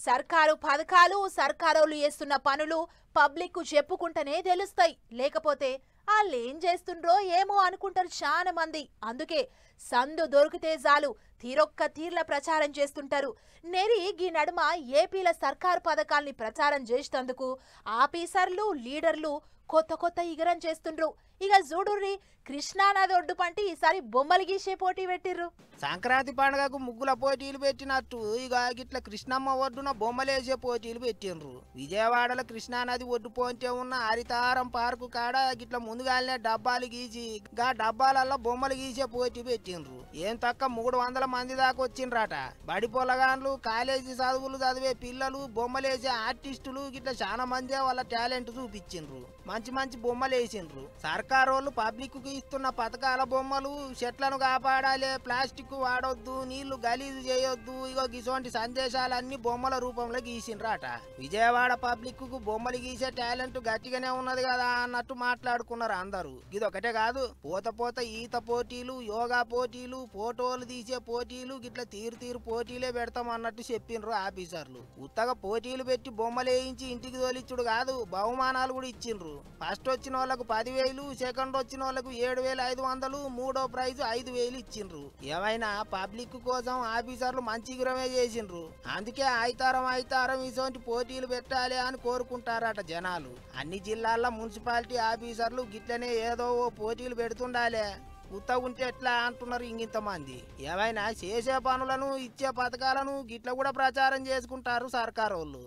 సర్కారు పథకాలు సర్కారోళ్ళు చేస్తున్న పనులు పబ్లిక్ చెప్పుకుంటేనే తెలుస్తాయి. లేకపోతే వాళ్ళేం చేస్తుండ్రో ఏమో అనుకుంటారు చాలా మంది. అందుకే సందు దొరికితే చాలు తీరొక్క తీర్ల ప్రచారం చేస్తుంటారు. నెరి గీ నడుమ ఏపీల సర్కారు పథకాల్ని ప్రచారం చేసేందుకు ఆఫీసర్లు లీడర్లు కొత్త కొత్త ఇగరం చేస్తుండ్రు. ఇక చూడుర్రి, కృష్ణానది ఒడ్డు పంటి ఈసారి బొమ్మలు గీసే పోటీ పెట్టిర్రు. సంక్రాంతి పండుగకు ముగ్గుల పోటీలు పెట్టినట్టు ఇక గిట్ల కృష్ణమ్మ ఒడ్డున బొమ్మలేసే పోటీలు పెట్టిండ్రు. విజయవాడలో కృష్ణానది ఒడ్డు పోంటే ఉన్న హరితారం పార్కు కాడ గిట్ల ముందుగానే డబ్బాలు గీసి గా డబ్బాలల్లో బొమ్మలు గీసే పోటీ పెట్టిండ్రు. ఏం తక్క 300 మంది దాకా వచ్చిండ్రట. బడి పొలగాన్లు, కాలేజీ చదువులు చదివే పిల్లలు, బొమ్మలేసే ఆర్టిస్టులు గిట్ల చాలా మందే వాళ్ళ టాలెంట్ చూపించిండ్రు. మంచి మంచి బొమ్మలు వేసిండ్రు. సర్కారోళ్ళు పబ్లిక్ కు ఇస్తున్న పథకాల బొమ్మలు, చెట్లను కాపాడాలి, ప్లాస్టిక్ వాడొద్దు, నీళ్లు గలీజు చేయొద్దు, ఇగో గిసోంటి సందేశాలన్నీ బొమ్మల రూపంలో గీసిండ్రట. విజయవాడ పబ్లిక్ కు బొమ్మలు గీసే టాలెంట్ గట్టిగానే ఉన్నది కదా అన్నట్టు మాట్లాడుకున్నారు అందరూ. ఇదొకటే కాదు, పోత ఈత పోటీలు, యోగా పోటీలు, ఫోటోలు తీసే పోటీలు గిట్ల తీరు పోటీలే పెడతాం అన్నట్టు చెప్పిండ్రు ఆఫీసర్లు. ఉత్తగా పోటీలు పెట్టి బొమ్మలు వేయించి ఇంటికి తోలిచ్చుడు కాదు, బహుమానాలు కూడా ఇచ్చిండ్రు. ఫస్ట్ వచ్చిన వాళ్ళకు 10,000, సెకండ్ వచ్చిన వాళ్ళకు 7,500, మూడో ప్రైజ్ 5,000 ఇచ్చిండ్రు. ఏమైనా పబ్లిక్ కోసం ఆఫీసర్లు మంచి గురమే చేసిండ్రు. అందుకే ఐతారం ఇటువంటి పోటీలు పెట్టాలి అని కోరుకుంటారట జనాలు. అన్ని జిల్లాల్లో మున్సిపాలిటీ ఆఫీసర్లు గిట్లనే ఏదో ఓ పోటీలు పెడుతుండాలే. ఉత్తగా ఉంటే ఎట్లా అంటున్నారు ఇంగింతమంది. ఏమైనా చేసే పనులను, ఇచ్చే పథకాలను గిట్ల కూడా ప్రచారం చేసుకుంటారు సర్కారోళ్ళు.